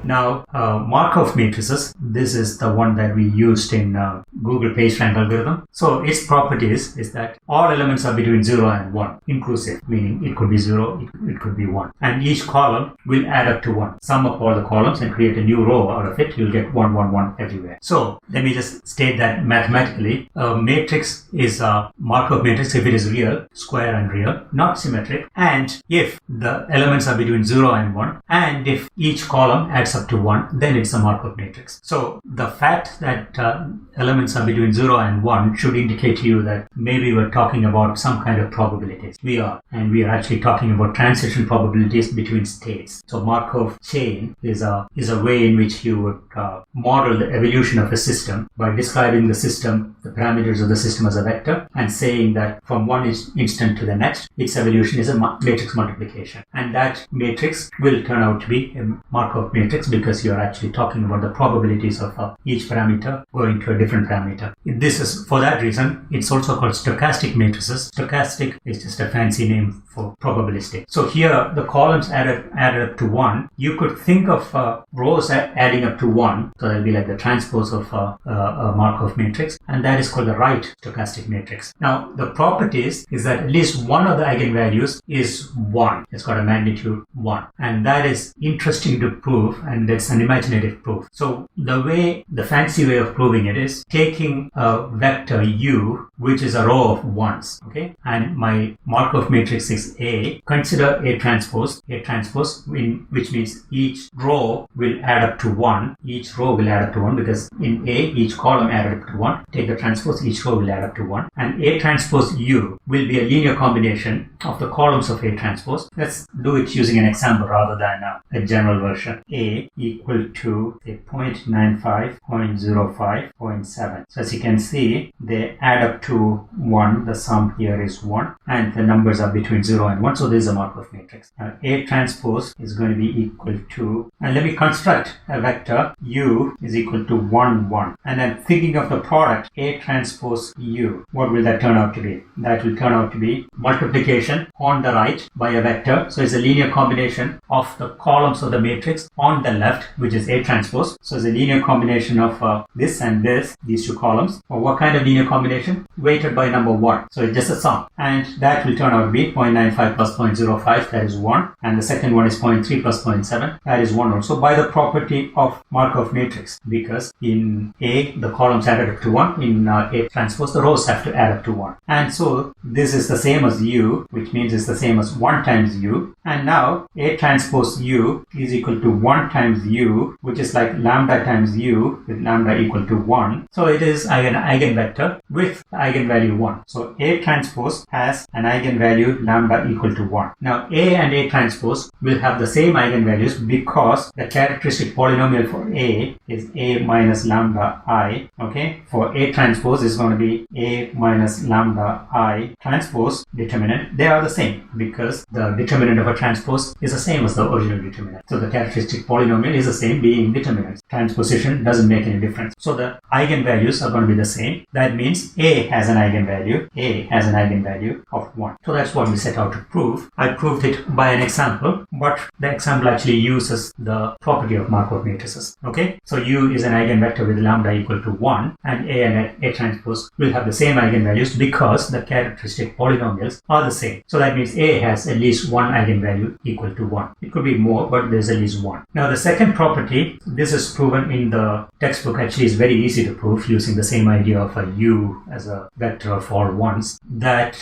Now, Markov matrices, this is the one that we used in Google PageRank algorithm. So its properties is that all elements are between 0 and 1, inclusive, meaning it could be 0, it could be 1. And each column will add up to 1. Sum up all the columns and create a new row out of it. You'll get 1, 1, 1 everywhere. So let me just state that mathematically, a matrix is a Markov matrix if it is real, square and real, not symmetric, and if the elements are between 0 and 1, and if each column adds up to 1, then it's a Markov matrix. So the fact that elements are between 0 and 1 should indicate to you that maybe we're talking about some kind of probabilities. We are, and we are actually talking about transition probabilities between states. So Markov chain is a way in which you would model the evolution of a system by describing the system, the parameters of the system as a vector, and saying that from one instant to the next, its evolution is a matrix multiplication. And that matrix will turn out to be a Markov matrix because you're actually talking about the probabilities of each parameter going to a different parameter. This is, for that reason, it's also called stochastic matrices. Stochastic is just a fancy name for probabilistic. So here, the columns added up to 1. You could think of rows adding up to 1. So that'll be like the transpose of a Markov matrix. And that is called the right stochastic matrix. Now, the properties is that at least one of the eigenvalues is 1. It's got a magnitude 1. And that is interesting to prove, and it's an imaginative proof. So the fancy way of proving it is taking a vector u, which is a row of ones, okay? And my Markov matrix is A. Consider A transpose, which means each row will add up to 1. Each row will add up to 1 because in A, each column added up to 1. Take the transpose, each row will add up to 1. And A transpose u will be a linear combination of the columns of A transpose. Let's do it using an example rather than a general version. A equal to 0.95, 0.05, 0.7. So as you can see, they add up to 1. The sum here is 1. And the numbers are between 0 and 1. So this is a Markov matrix. Now, A transpose is going to be equal to, and let me construct a vector u is equal to 1, 1. And then thinking of the product A transpose u, what will that turn out to be? That will turn out to be multiplication on the right by a vector. So it's a linear combination of the columns of the matrix on the left, which is A transpose. So it's a linear combination of this and this, these two columns. Or what kind of linear combination? Weighted by number 1. So it's just a sum. And that will turn out to be 0.95 plus 0.05, that is 1. And the second one is 0.3 plus 0.7, that is 1 also, by the property of Markov matrix. Because in A, the columns added up to 1. In A transpose, the rows have to add up to 1. And so this is the same as u, which means it's the same as 1 times u. And now A transpose u is equal to 1 times u, which is like lambda times u with lambda equal to 1. So it is an eigenvector with eigenvalue 1. So A transpose has an eigenvalue lambda equal to 1. Now A and A transpose will have the same eigenvalues because the characteristic polynomial for A is A minus lambda I. Okay, for A transpose is going to be A minus lambda I transpose determinant. They are the same because the determinant of a transpose is the same as the original determinant. So the characteristic polynomial is the same, being determinants. Transposition doesn't make any difference. So the eigenvalues are going to be the same. That means A has an eigenvalue. A has an eigenvalue of 1. So that's what we set out to prove. I proved it by an example, but the example actually uses the property of Markov matrices. Okay, so U is an eigenvector with lambda equal to 1, and A transpose will have the same eigenvalues because the characteristic polynomials are the same. So that means A has at least one eigenvalue equal to 1. It could be more, but there's at least one. Now the second property, this is proven in the textbook. Actually, is very easy to prove using the same idea of a U as a vector of all ones, that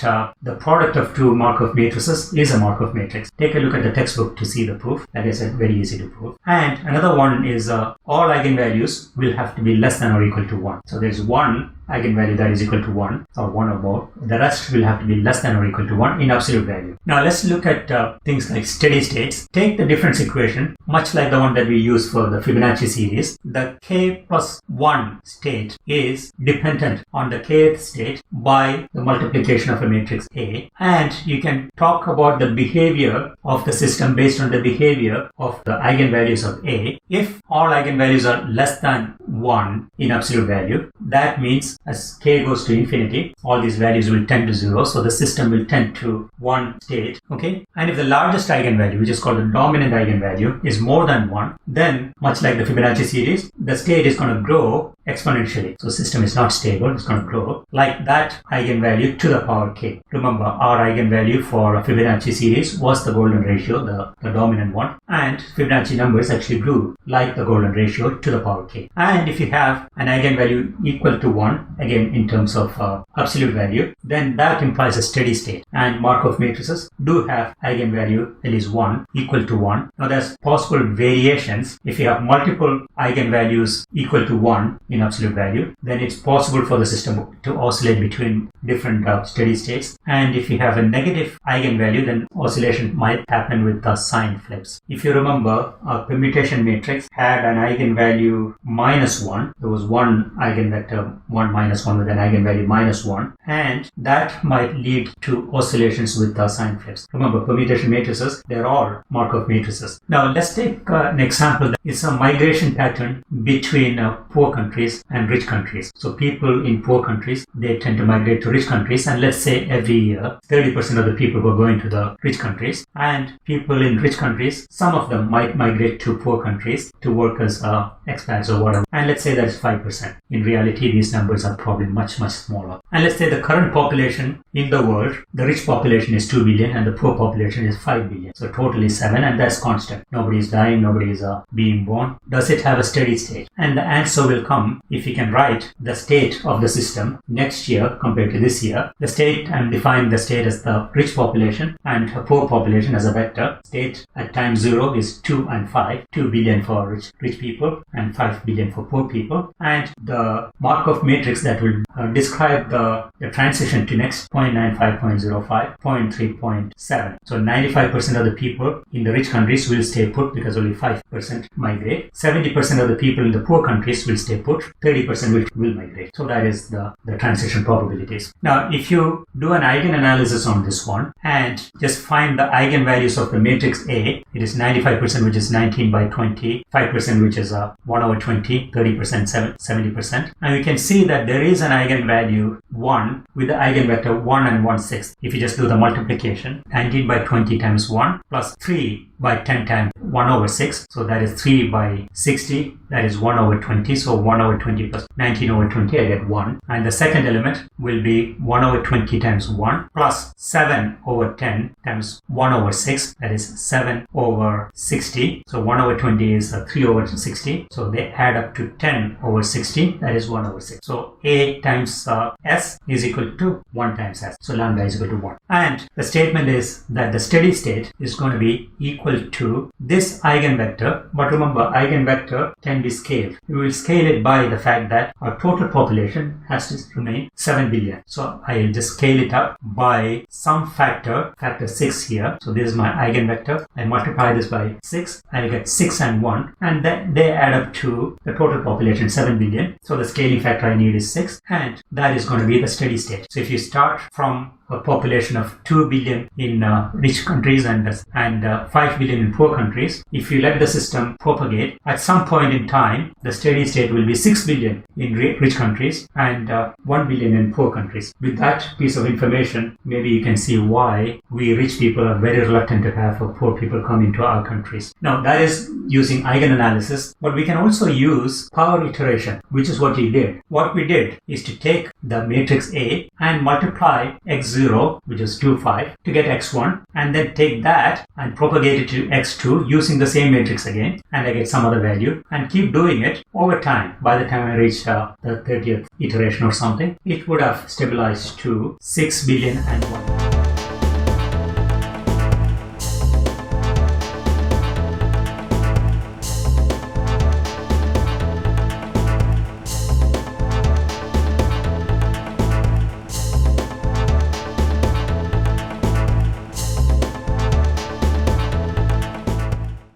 the product of two Markov matrices is a Markov matrix. Take a look at the textbook to see the proof. Like I said, very easy to prove. And another one is all eigenvalues will have to be less than or equal to 1. So there's one eigenvalue that is equal to 1 or 1 or more. The rest will have to be less than or equal to 1 in absolute value. Now let's look at things like steady states. Take the difference equation, much like the one that we use for the Fibonacci series. The k plus 1 state is dependent on the kth state by the multiplication of a matrix A. And you can talk about the behavior of the system based on the behavior of the eigenvalues of A. If all eigenvalues are less than 1 in absolute value, that means as k goes to infinity, all these values will tend to 0. So the system will tend to one state. Okay. And if the largest eigenvalue, which is called the dominant eigenvalue, is more than 1, then much like the Fibonacci series, the state is going to grow exponentially. So system is not stable, it's going to grow like that eigenvalue to the power k. Remember, our eigenvalue for a Fibonacci series was the golden ratio, the dominant one, and Fibonacci numbers actually grew like the golden ratio to the power k. And if you have an eigenvalue equal to 1, again in terms of absolute value, then that implies a steady state. And Markov matrices do have eigenvalue that is 1 equal to 1. Now there's possible variations. If you have multiple eigenvalues equal to 1 in absolute value, then it's possible for the system to oscillate between different steady states. And if you have a negative eigenvalue, then oscillation might happen with the sign flips. If you remember, a permutation matrix had an eigenvalue -1. There was one eigenvector 1 minus 1 with an eigenvalue -1, and that might lead to oscillations with the sign flips. Remember, permutation matrices, they're all Markov matrices. Now let's take an example. It's a migration pattern between poor countries and rich countries. So people in poor countries, they tend to migrate to rich countries, and let's say every year 30% of the people were going to the rich countries, and people in rich countries, some of them might migrate to poor countries to work as expats or whatever, and let's say that's 5%. In reality, these numbers are probably much smaller. And let's say the current population in the world, the rich population is 2 billion and the poor population is 5 billion. So total is 7, and that's constant. Nobody is dying, nobody is being born. Does it have a steady state? And the answer will come if you can write the state of the system next year compared to this year. The state, I'm defining the state as the rich population and a poor population as a vector. State at time 0 is 2 and 5. 2 billion for rich people and 5 billion for poor people. And the Markov matrix that will describe the transition to next 0.95, 0.05, 0.3, 0.7. So 95% of the people in the rich countries will stay put because only 5% migrate. 70% of the people in the poor countries will stay put. 30% will migrate. So that is the transition probabilities. Now, if you do an eigenanalysis on this one and just find the eigenvalues of the matrix A, it is 95%, which is 19 by 20, 5%, which is 1 over 20, 30%, 70%. And we can see that there is an eigenvalue 1 with the eigenvector 1 and 1/6. If you just do the multiplication, 19 by 20 times 1 plus 3 by 10 times 1 over 6. So that is 3 by 60. That is 1 over 20. So 1 over 20 plus 19 over 20, I get 1. And the second element will be 1 over 20 times 1 plus 7 over 10 times 1 over 6. That is 7 over 60. So 1 over 20 is 3 over 60. So they add up to 10 over 60. That is 1 over 6. So A times S is equal to 1 times S. So lambda is equal to 1. And the statement is that the steady state is going to be equal to this eigenvector. But remember, eigenvector can be scaled. We will scale it by the fact that our total population has to remain 7 billion. So I'll just scale it up by some factor 6 here. So this is my eigenvector. I multiply this by 6. I'll get 6 and 1. And then they add up to the total population 7 billion. So the scaling factor I need is 6. And that is going to be the steady state. So if you start from a population of 2 billion in rich countries and 5 billion in poor countries, if you let the system propagate, at some point in time, the steady state will be 6 billion in rich countries and 1 billion in poor countries. With that piece of information, maybe you can see why we rich people are very reluctant to have poor people come into our countries. Now, that is using eigenanalysis, but we can also use power iteration, which is what we did. What we did is to take the matrix A and multiply x0, which is 2, 5, to get x1, and then take that and propagate it to x2 using the same matrix again, and I get some other value, and keep doing it over time. By the time I reach the 30th iteration or something, it would have stabilized to 6 billion and 1.